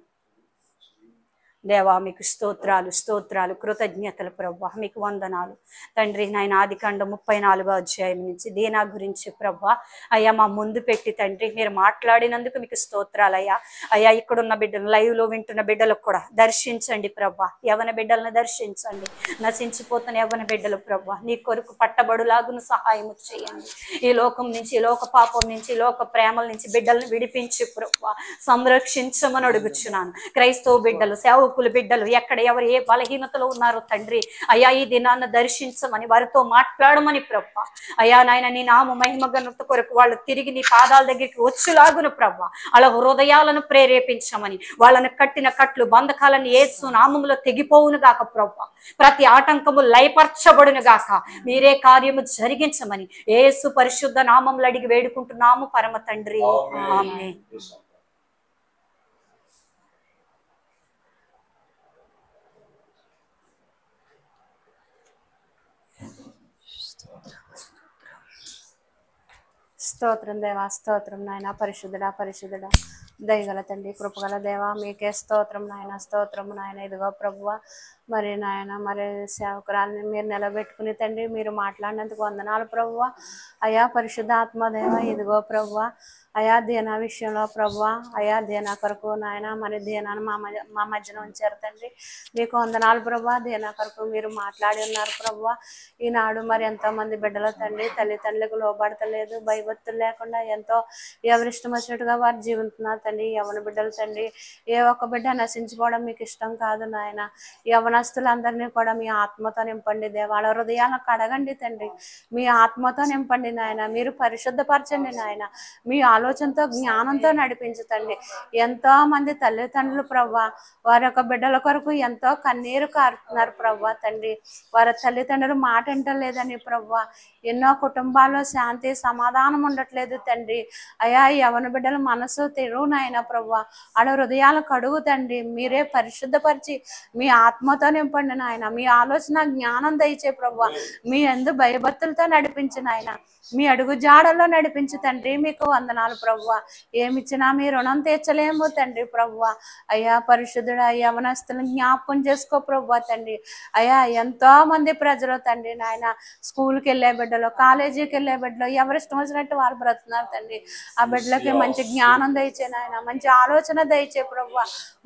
దేవా మీకు స్తోత్రాలు స్తోత్రాలు కృతజ్ఞతలు ప్రభా, మీకు వందనాలు తండ్రి. నాయన ఆదికాండం 34వ అధ్యాయం నుంచి దీనా గురించి ప్రభా అయ్యా మా ముందు పెట్టి తండ్రి మీరు మాట్లాడినందుకు మీకు స్తోత్రాలు అయ్యా. అయ్యా ఇక్కడున్న బిడ్డలు, లైవ్లో వింటున్న బిడ్డలకు కూడా దర్శించండి ప్రభా, యవన బిడ్డలను దర్శించండి. నశించిపోతున్న యవన బిడ్డలు ప్రభా నీ కొరకు పట్టబడులాగును సహాయం చేయండి. ఈ లోకం నుంచి, ఈ లోక పాపం నుంచి, ఈ లోక ప్రేమల నుంచి బిడ్డలను విడిపించి ప్రభా సంరక్షించమని అడుగుచున్నాను. క్రైస్తవ బిడ్డలు, సేవకులు బిడ్డలు ఎక్కడ ఎవరు ఏ బలహీనతలో ఉన్నారో తండ్రి అయ్యా ఈ దినాన్ని దర్శించమని, వారితో మాట్లాడమని ప్రభా అయ్యా నాయన నీ నామ మహిమ ఘనత కొరకు వాళ్ళు తిరిగి నీ పాదాల దగ్గరికి వచ్చులాగును ప్రభా అలా హృదయాలను ప్రేరేపించమని, వాళ్ళను కట్టిన కట్లు బంధకాలను యేసు నామములో తెగిపోవును గాక ప్రభా, ప్రతి ఆటంకము లయపరచబడును గాక, మీరే కార్యము జరిగించమని యేసు పరిశుద్ధ నామములు అడిగి వేడుకుంటున్నాము పరమ తండ్రి, ఆమేన్. స్తోత్రం దేవా, స్తోత్రం నాయన. పరిశుద్ధుడా పరిశుద్ధుడా దయగల తండ్రి, కృపగల దేవా మీకే స్తోత్రం నాయన, స్తోత్రం నాయన. ఇదిగో ప్రభువా మరి నాయన మరి సేవకురాలని మీరు నిలబెట్టుకుని తండ్రి మీరు మాట్లాడినందుకు వందనాలు ప్రభువా. అయా పరిశుద్ధ ఆత్మదేవ ఇదిగో ప్రభువా అయా దీనా విషయంలో ప్రభువా అయా దీనా కొరకు నాయన మరి దీనాన్ని మా మధ్యన ఉంచారు తండ్రి, మీకు వందనాలు ప్రభువా. దీనా కొరకు మీరు మాట్లాడి ఉన్నారు ప్రభువా. ఈనాడు మరి ఎంతోమంది బిడ్డల తండ్రి తల్లిదండ్రులకు లోబడతలేదు, భయభక్తులు లేకుండా ఎంతో ఎవరిష్టం వచ్చినట్టుగా వారు జీవిస్తున్నారు తండ్రి. యవన బిడ్డలు తండ్రి ఏ ఒక్క బిడ్డ నశించుకోవడం మీకు ఇష్టం కాదు నాయన. యవనస్తులందరినీ కూడా మీ ఆత్మతో నింపండి దేవా, వాళ్ళ హృదయాలను కడగండి తండ్రి, మీ ఆత్మతో నింపండి నాయన. మీరు పరిశుద్ధపరచండి నాయన, మీ ఆలోచనతో జ్ఞానంతో నడిపించండి. ఎంతో మంది తల్లిదండ్రులు ప్రవ్వా వారి యొక్క బిడ్డల కొరకు ఎంతో కన్నీరు కారుతున్నారు ప్రవ్వా తండ్రి, వారి తల్లిదండ్రులు మాట వింటలేదని ప్రవ్వా ఎన్నో కుటుంబాల్లో శాంతి సమాధానం ఉండట్లేదు తండ్రి. అయా యవన బిడ్డల మనసు తెరువునైనా ప్రవ్వా ఆడ హృదయాలు కడుగు తండ్రి, మీరే పరిశుద్ధపరిచి మీ ఆత్మతో నింపండి నాయన. మీ ఆలోచన జ్ఞానం దయచే ప్రవ్వా, మీ యందు భయభక్తులతో నడిపించిన ఆయన, మీ అడుగు జాడల్లో నడిపించు తండ్రి. మీకు వందనాలు ప్రవ్వా, ఏమిచ్చినా మీ రుణం తీర్చలేము తండ్రి ప్రవ్వా. అయ్యా పరిశుద్ధుడు యవనస్తులను జ్ఞాపకం చేసుకో ప్రవ్వా తండ్రి. అయ్యా ఎంతో మంది ప్రజలు తండ్రి నాయన స్కూల్కి వెళ్ళే బిడ్డలు, కాలేజీకి వెళ్ళే బిడ్డలు ఎవరిష్టం వచ్చినట్టు వారు బ్రతున్నారు తండ్రి. ఆ బిడ్డలకి మంచి జ్ఞానం దయచే నాయన, మంచి ఆలోచన దయచే ప్రవ్వా,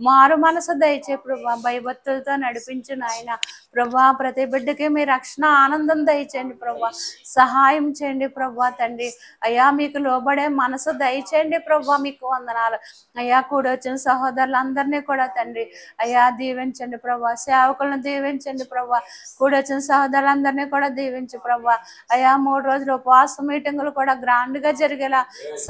మారు మనసు దయచే ప్రవ్వా, భయభక్తులతో నడిపించు నాయన ప్రవ్వా. ప్రతి బిడ్డకి మీ రక్షణ ఆనందం దయచేయండి ప్రవ్వా, సహాయం చేయండి ప్రవ్వా తండ్రి. అయ్యా మీకు లోబడే మనసు దయచేయండి ప్రవ్వా, మీకు వందనాలు. అయ్యా కూడి వచ్చిన సహోదరులందరినీ కూడా తండ్రి అయ్యా దీవించండి ప్రవ్వా, సేవకులను దీవించండి ప్రవ్వా, కూడి వచ్చిన సహోదరులందరినీ కూడా దీవించు ప్రవ్వా. అయ్యా 3 రోజులు ఉపవాస మీటింగులు కూడా గ్రాండ్ గా జరిగేలా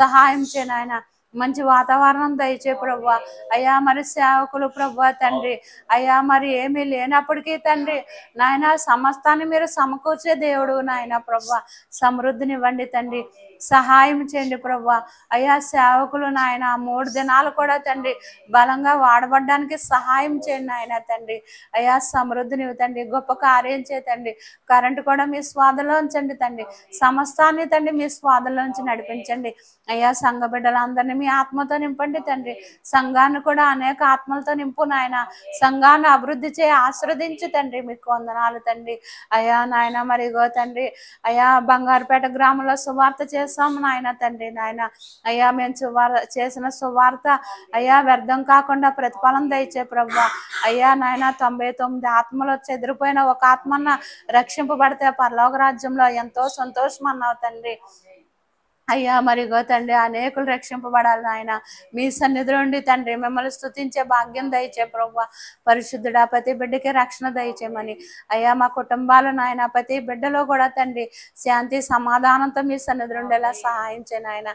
సహాయం చేయను ఆయన, మంచి వాతావరణం దయచే ప్రవ్వా. అయ్యా మరి సేవకులు ప్రవ్వా తండ్రి అయ్యా మరి ఏమీ లేనప్పటికీ తండ్రి నాయన సమస్తాన్ని మీరు సమకూర్చే దేవుడు నాయన ప్రవ్వా, సమృద్ధినివ్వండి తండ్రి, సహాయం చేయండి ప్రవ్వా. అయ్యా సేవకులు నాయన 3 దినాలు కూడా తండ్రి బలంగా వాడబడ్డానికి సహాయం చేయండి ఆయన తండ్రి. అయ్యా సమృద్ధిని తండ్రి, గొప్ప కార్యం చేతండి, కరెంటు కూడా మీ స్వాధలో ఉంచండి తండ్రి, సమస్తాన్ని తండ్రి మీ స్వాధలో ఉంచి నడిపించండి. అయ్యా సంఘ బిడ్డలందరినీ మీ ఆత్మతో నింపండి తండ్రి, సంఘాన్ని కూడా అనేక ఆత్మలతో నింపు నాయన, సంఘాన్ని అభివృద్ధి చేయి ఆశీర్వదించు తండ్రి, మీకు వందనాలు తండ్రి. అయ్యా నాయన మరిగో తండ్రి అయ్యా బంగారుపేట గ్రామంలో సువార్త చేస్తాము నాయన తండ్రి నాయన. అయ్యా మేము చేసిన సువార్త అయ్యా వ్యర్థం కాకుండా ప్రతిఫలం దయచే ప్రవ్వా. అయ్యా నాయన 99 ఆత్మలు చెదిరిపోయిన ఒక ఆత్మన్న రక్షింపబడితే పరలోక రాజ్యంలో ఎంతో సంతోషం అన్నావు తండ్రి. అయ్యా మరిగో తండ్రి అనేకులు రక్షింపబడాలి నాయన, మీ సన్నిధిలో ఉండి తండ్రి మిమ్మల్ని స్తుతించే భాగ్యం దయచే ప్రవ్వా. పరిశుద్ధుడా ప్రతి బిడ్డకి రక్షణ దయచేయమని అయ్యా మా కుటుంబాలు నాయన ప్రతి బిడ్డలో కూడా తండ్రి శాంతి సమాధానంతో మీ సన్నిధిలో ఉండేలా సహాయం చేయను ఆయన.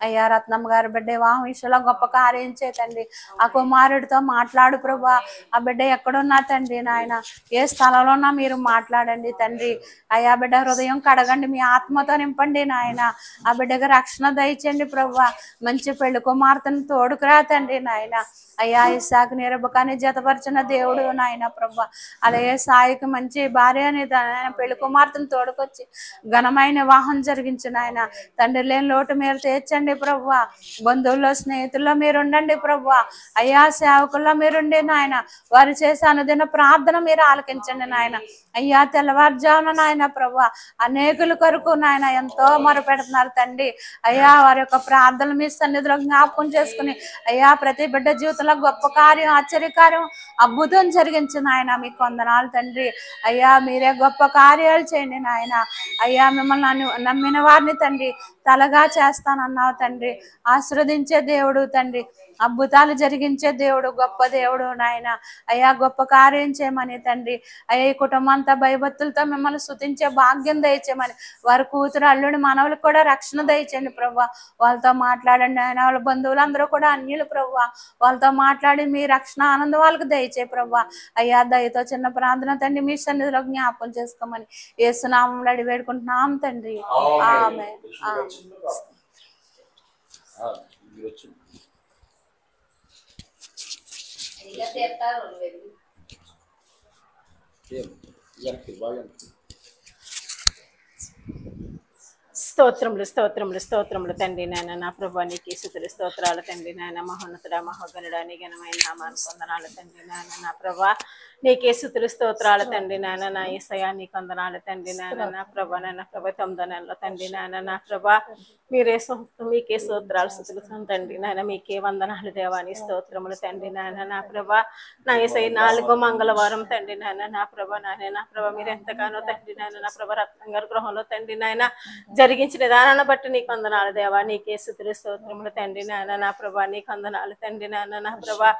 అయ్యా రత్నమ్మ గారి బిడ్డ వివాహం విషయంలో గొప్ప కార్యం చేతండి, ఆ కుమారుడితో మాట్లాడు ప్రభా. ఆ బిడ్డ ఎక్కడున్నా తండ్రి నాయన ఏ స్థలంలో ఉన్నా మీరు మాట్లాడండి తండ్రి. అయ్యా బిడ్డ హృదయం కడగండి, మీ ఆత్మతో నింపండి నాయన. ఆ బిడ్డకి రక్షణ దయచండి ప్రభా, మంచి పెళ్లి కుమార్తెను తోడుకురా తండ్రి నాయన. అయ్యా ఇస్సాకు నిరబకాన్ని జతపరిచిన దేవుడు నాయన ప్రభా, అలాగే సాయికి మంచి భార్య అని పెళ్లి కుమార్తెను తోడుకొచ్చి ఘనమైన వివాహం జరిగించిన ఆయన తండ్రి లేని లోటు మీరు తీర్చండి మీరుండండి ప్రభువా, బంధువుల్లో స్నేహితుల్లో మీరుండండి ప్రభువా, అయ్యా సేవకుల్లో మీరుండి నాయన, వారు చేసే అనుదిన ప్రార్థన మీరు ఆలకించండి నాయన. అయ్యా తెల్లవారుజామున నాయన ప్రభువా అనేకుల కొరకు నాయన ఎంతో మొరపెడుతున్నారు తండ్రి. అయ్యా వారి యొక్క ప్రార్థనలు మీ సన్నిధిలో జ్ఞాపకం చేసుకుని అయ్యా ప్రతి బిడ్డ జీవితంలో గొప్ప కార్యం, ఆశ్చర్యకార్యం, అద్భుతం జరిగించు నాయన. మీకు వందనాలు తండ్రి. అయ్యా మీరే గొప్ప కార్యాలు చేయండి నాయన. అయ్యా మిమ్మల్ని నమ్మిన వారిని తండ్రి తలగా చేస్తానన్నావు తండ్రి. ఆశీర్వదించే దేవుడు తండ్రి, అద్భుతాలు జరిగించే దేవుడు, గొప్ప దేవుడు నాయన. అయ్యా గొప్ప కార్యం చేయమని తండ్రి. అయ్యా ఈ కుటుంబం అంతా భయభక్తులతో మిమ్మల్ని స్తుతించే భాగ్యం దయచేయమని, వారి కూతురు అల్లుడి మనవులకు కూడా రక్షణ దయచేయండి ప్రభువా. వాళ్ళతో మాట్లాడండి ఆయన. వాళ్ళ బంధువులందరూ కూడా అన్యులు ప్రభువా, వాళ్ళతో మాట్లాడి మీ రక్షణ ఆనందం వాళ్ళకి దయచే ప్రభువా. అయ్యా దయతో చిన్న ప్రార్థన తండ్రి మీ సన్నిధిలో జ్ఞాపకం చేసుకోమని యేసు నామములో అడిగి వేడుకుంటున్నాం తండ్రి. ఆమేన్. స్తోత్రములు స్తోత్రములు స్తోత్రములు తండ్రి నాయన. నా ప్రభా నీకు స్తుతులు స్తోత్రాలు తండ్రి నాయన. మహోన్నతుడ మహోగణుడా నీ ఘనమైన నామానికి వందనాలు తండ్రి నాయన. నా ప్రభా నీకే స్తుతులు స్తోత్రాలు తండ్రి నాయన. నా యేసయ్యా నీకు వందనాలు తండ్రి నాయన. నా ప్రభా నాయన ప్రభా 9వ నెలలో తండ్రి నాయన. నా ప్రభా మీరే మీకే స్తోత్రాలు స్తుతులు తండ్రి నాయన. మీకే వందనాలు దేవాని స్తోత్రములు తండ్రి నాయన. నా ప్రభా నా యేసయ్య 4వ మంగళవారం తండ్రి నాయన. నా ప్రభా నాయన నా ప్రభా మీరు ఎంతగానో తండ్రి నాయన. నా ప్రభా రత్నంగారి గృహంలో తండ్రి నాయన జరిగించిన విధానాన్ని బట్టి నీకు వందనాలు దేవా. నీకే స్తుతులు స్తోత్రములు తండ్రి నాయన. నా ప్రభా నీకు వందనాలు తండ్రి నాయన. నా ప్రభా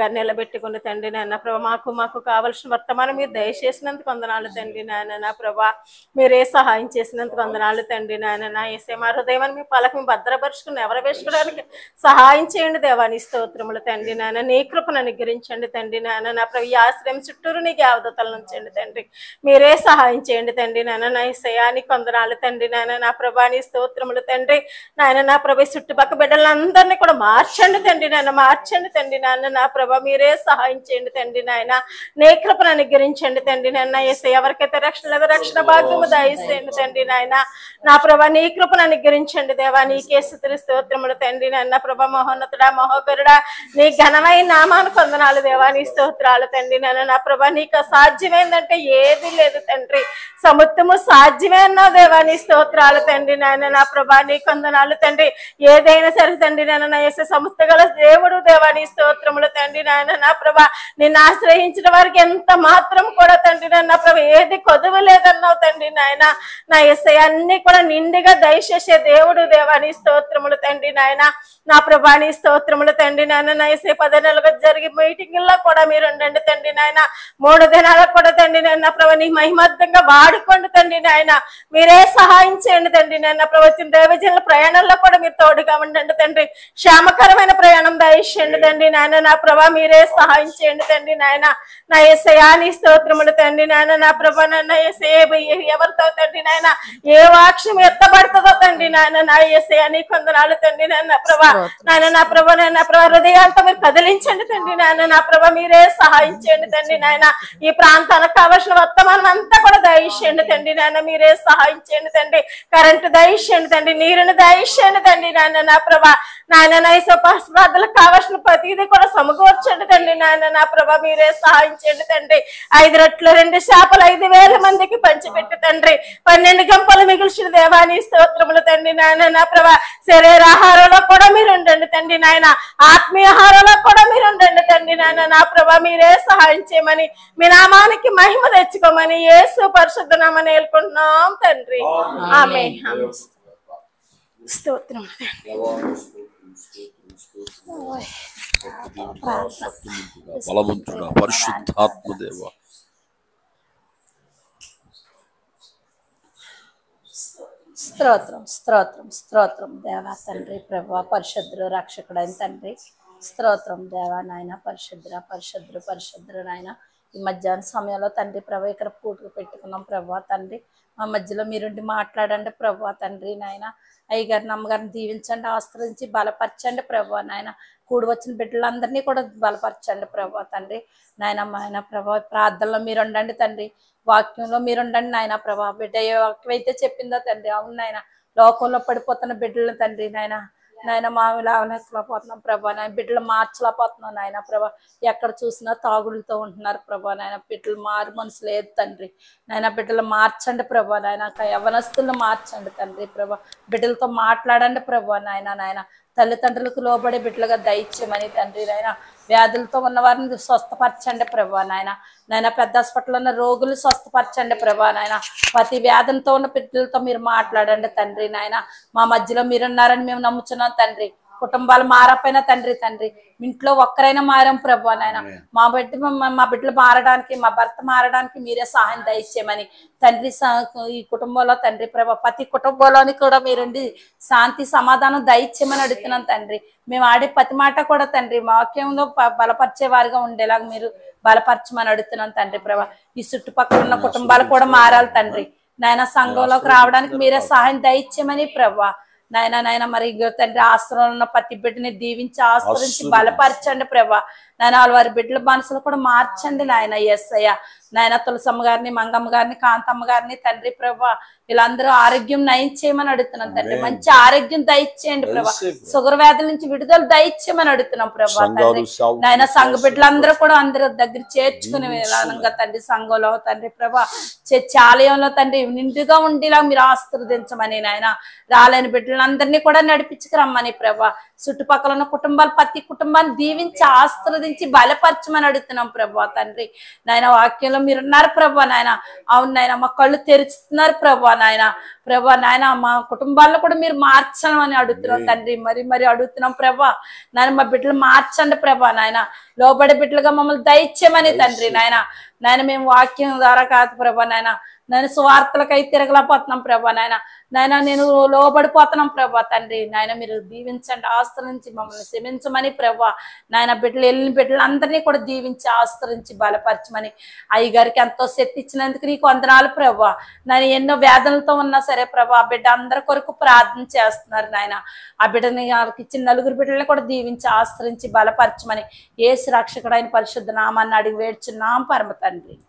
గారు నిలబెట్టుకుని తండ్రి నాయన. నా ప్రభా మాకు కావలసిన వర్తమానం మీరు దయచేసినందుకు వందనాలు తండ్రి నాయన. నా ప్రభా మీరే సహాయం చేసినందుకు వందనాలు తండ్రి నాయన. నా యేసే మా హృదయాన్ని మీ పలకం భద్రపరుచుకుని ఎవరు వేసుకోవడానికి సహాయం చేయండి దేవా. నీ స్తోత్రములు తండ్రి నాయన. నీ కృపను అనుగ్రహించండి తండ్రి నాయన. నా ప్రభు ఈ ఆశ్రయం చుట్టూరు నీకు యావదతలు ఉంచండి తండ్రి. మీరే సహాయం చేయండి తండ్రి నాయన. నా యేసయానికి వందనాలు తండ్రి నాయన. నా ప్రభా నీ స్తోత్రములు తండ్రి నాయన. నా ప్రభు చుట్టుపక్కల బిడ్డలందరినీ కూడా మార్చండి తండ్రి నాయన. మార్చండి తండ్రి నాయన. నా ప్రభా మీరే సహాయం చేయండి తండ్రి నాయన. నీ కృపను అనుగ్రహించండి తండ్రి నాయన. యేసయ్య ఎవరికైతే రక్షణ లేదో రక్షణ భాగ్యము దయచేయండి తండ్రి నాయన. నా ప్రభా నీ కృపను అనుగ్రహించండి దేవా. నీకే స్తుతులు స్తోత్రములు తండ్రి నాయన. నా ప్రభా మహోన్నతుడా మహోగరుడా నీ ఘనమైన నామానికి వందనాలు దేవా. నీ స్తోత్రాలు తండ్రి నాయన. నా ప్రభా నీకు అసాధ్యమైందంటే ఏది లేదు తండ్రి. సముద్రము సాధ్యమే అన్నావు దేవా. నీ స్తోత్రాలు తండ్రి నాయన. నా ప్రభా నీ వందనాలు తండ్రి. ఏదైనా సరే తండ్రి నాయన. నా యేసు సమస్త గల దేవుడు దేవా. నీ స్తోత్రములు తండ్రి నాయన. నా ప్రభా నిన్ను ఆశ్రయించిన వారికి ఎంత మాత్రం కూడా తండ్రి నాయన. నా ప్రభా ఏది కొదువు లేదన్నావు తండ్రి నాయన. నా యేసు అన్ని కూడా నిండుగా దయచేసే దేవుడు దేవా. నీ స్తోత్రములు తండ్రి నాయన. నా ప్రభా నీ స్తోత్రములు తండ్రి నాయన. నా యేసు 10 నెలలుగా జరిగే మీటింగుల్లో కూడా మీరు ఉండండి తండ్రి నాయన. 3 దినాలకు కూడా తండ్రి నాయన. నా ప్రభా నీ మహిమద్దంగా వాడుకోండి తండ్రి నాయన. మీరే సహాయం చేయండి తండ్రి నాయన. ప్రవచన దైవజనుల ప్రయాణంలో కూడా మీరు తోడుగా ఉండండి తండ్రి. క్షేమకరమైన ప్రయాణం దయచేయండి తండ్రి నాయన. నా ప్రభా మీరే సహాయం చేయండి తండ్రి నాయన. నా యేసయ్యా నీ స్తోత్రములు తండ్రి నాయన. నా ప్రభా నా యేసయ్య ఎవరితో తండ్రి నాయన ఏ వాక్యం ఎత్తబడుతుందో తండ్రి నాయన. నా యేసయ్యా నీ వందనాలు తండ్రి నాయన. నా ప్రభా నాయన. నా ప్రభా నా ప్రభా హృదయాలతో మీరు కదిలించండి తండ్రి నాయన. నా ప్రభా మీరే సహాయం చేయండి తండ్రి నాయన. ఈ ప్రాంతానికి కావలసిన వర్తమానం అంతా కూడా దయచేయండి తండ్రి నాయన. మీరే సహాయం చేయండి తండ్రి. కరెంటు దయచేయండి తండ్రి. నీరుని దయచేయండి తండ్రి నాయన. నా ప్రభా నాయన. నా ప్రార్థనలకు కావాల్సిన ప్రతిదీ కూడా సమకూర్చండి తండ్రి నాయన. నా ప్రభా మీరే సహాయం చేయండి తండ్రి. 5 రొట్టెలు 2 చేపలు 5,000 మందికి పంచిపెట్టి తండ్రి 12 గంపలు మిగిల్చిన దేవా. నీ స్తోత్రములు తండ్రి నాయన. నా ప్రభా శరీరాహారంలో కూడా మీరు ఉండండి తండ్రి నాయన. ఆత్మీయాహారంలో కూడా మీరు ఉండండి తండ్రి నాయన. నా ప్రభా మీరే సహాయం చేయమని మీ నామానికి మహిమ తెచ్చుకోమని యేసు పరిశుద్ధ నామమున వేడుకుంటున్నాం తండ్రి. ఆమేన్. స్తోత్రం. బలవంతుడా పరిశుద్ధాత్మ దేవ స్తోత్రం స్తోత్రం స్తోత్రం దేవా తండ్రి. ప్రభా పరిశుద్ధుడు రక్షకుడైన తండ్రి స్తోత్రం దేవా నాయన. పరిశుద్ధుర పరిశుద్ధుడు పరిశుద్ధుడు నాయన. ఈ మధ్యాహ్న సమయంలో తండ్రి ప్రభా ఇక్కడ పూటలు పెట్టుకున్నాం ప్రభా తండ్రి. మా మధ్యలో మీరుండి మాట్లాడండి ప్రభా తండ్రి నాయన. అయ్యగారిని అమ్మగారిని దీవించండి, ఆశ్రయించి బలపరచండి ప్రభా నాయన. కూడి వచ్చిన బిడ్డలందరినీ కూడా బలపరచండి ప్రభా తండ్రి నాయన. ఆయన ప్రభా ప్రార్థనలో మీరు ఉండండి తండ్రి. వాక్యంలో మీరు ఉండండి నాయన. ప్రభా బిడ్డ ఏ వాక్యం అయితే చెప్పిందో తండ్రి అవును నాయన. లోకంలో పడిపోతున్న బిడ్డలను తండ్రి నాయన నాయన మా లేవనెత్తలేకపోతున్నాం ప్రభా, నాయన బిడ్డలు మార్చలేకపోతున్నాం నాయన ప్రభా. ఎక్కడ చూసినా తాగులతో ఉంటున్నారు ప్రభా, నాయన బిడ్డలు మారు మనసు లేదు తండ్రి. నాయన బిడ్డలు మార్చండి ప్రభా, నాయన యవనస్తులను మార్చండి తండ్రి ప్రభా. బిడ్డలతో మాట్లాడండి ప్రభా, నాయన తల్లిదండ్రులకు లోబడే బిడ్డలుగా దయచేయమని తండ్రి. నాయన వ్యాధులతో ఉన్న వారిని స్వస్థపరచండి ప్రభా, నాయన పెద్ద హాస్పిటల్లో ఉన్న రోగులు స్వస్థపరచండి ప్రభా, నాయన ప్రతి వ్యాధులతో ఉన్న బిడ్డలతో మీరు మాట్లాడండి తండ్రి. నాయన మా మధ్యలో మీరున్నారని మేము నమ్ముచున్నాం తండ్రి. కుటుంబాలు మారపోయినా తండ్రి ఇంట్లో ఒక్కరైనా మారాం ప్రభా, నాయన మా బిడ్డలు మారడానికి, మా భర్త మారడానికి మీరే సహాయం దయచేయమని తండ్రి. ఈ కుటుంబంలో తండ్రి ప్రభా, ప్రతి కుటుంబంలోని కూడా మీరుండి శాంతి సమాధానం దయచేయమని అడుగుతున్నాం తండ్రి. మేము ఆడే ప్రతి మాట కూడా తండ్రి వాక్యంలో బలపరిచే వారిగా ఉండేలాగా మీరు బలపరచమని అడుగుతున్నాం తండ్రి ప్రభా. ఈ చుట్టుపక్కల ఉన్న కుటుంబాలు కూడా మారాలి తండ్రి. నాయన సంఘంలోకి రావడానికి మీరే సహాయం దయచేయమని ప్రభా. నాయన మరి తండ్రి ఆశ్రమంలో ఉన్న ప్రతి బిడ్డని దీవించి ఆశ్రయించి బలపరచండి ప్రభా. నాయన వారి బిడ్డల మనసులు కూడా మార్చండి నాయన. యేసయ్య నాయన తులసమ్మ గారిని, మంగమ్మ గారిని, కాంతమ్మ గారిని తండ్రి ప్రభా వీళ్ళందరూ ఆరోగ్యం నయం చేయమని అడుగుతున్నాం తండ్రి. మంచి ఆరోగ్యం దయచేయండి ప్రభా. షుగర్ వ్యాధుల నుంచి విడుదల దయచేయమని అడుగుతున్నాం ప్రభా తండ్రి. నాయన సంఘ బిడ్డలందరూ కూడా అందరూ దగ్గర చేర్చుకునే విధానంగా తండ్రి సంఘంలో తండ్రి ప్రభా ఆలయంలో తండ్రి నిండుగా ఉండేలా మీరు ఆశీర్వదించమని నాయన. రాలేని బిడ్డలందరినీ కూడా నడిపించుకురమ్మని ప్రభా. చుట్టుపక్కల ఉన్న కుటుంబాలు ప్రతి కుటుంబాన్ని దీవించి ఆశీర్వదించి బలపరచమని అడుగుతున్నాం ప్రభా తండ్రి. నాయన వాక్యంలో మీరున్నారు ప్రభా నాయన. అవును నాయన మా కళ్ళు తెరుస్తున్నారు ప్రభా నాయన మా కుటుంబాల్లో కూడా మీరు మార్చమని అడుగుతున్నాం తండ్రి. మరి అడుగుతున్నాం ప్రభా నాయన. మా బిడ్డలు మార్చండి ప్రభా నాయన. లోబడి బిడ్డలుగా మమ్మల్ని దయచేయమని తండ్రి నాయన. మేము వాక్యం ద్వారా కాదు ప్రభా నాయన సువార్తలకై తిరగలేకపోతున్నాం ప్రభా నాయన. నేను లోబడిపోతున్నాం ప్రభా తండ్రి. నాయన మీరు దీవించండి, ఆశ్రయించి మమ్మల్ని క్షమించమని ప్రభా నాయన. వెళ్ళిన బిడ్డలందరినీ కూడా దీవించి ఆశ్రయించి బలపరచమని. అయ్యగారికి ఎంతో శక్తి ఇచ్చినందుకు నీకు వందనాలు ప్రభా. నాయన ఎన్నో వేదనలతో ఉన్నా సరే ప్రభా బిడ్డ అందరి కొరకు ప్రార్థన చేస్తున్నారు నాయన. ఆ బిడ్డని ఇచ్చిన నలుగురు బిడ్డలని కూడా దీవించి ఆశ్రయించి బలపరచమని యేసు రక్షకుడైన పరిశుద్ధ నామాన్ని అడిగి వేడుచున్నాం పరమ తండ్రి.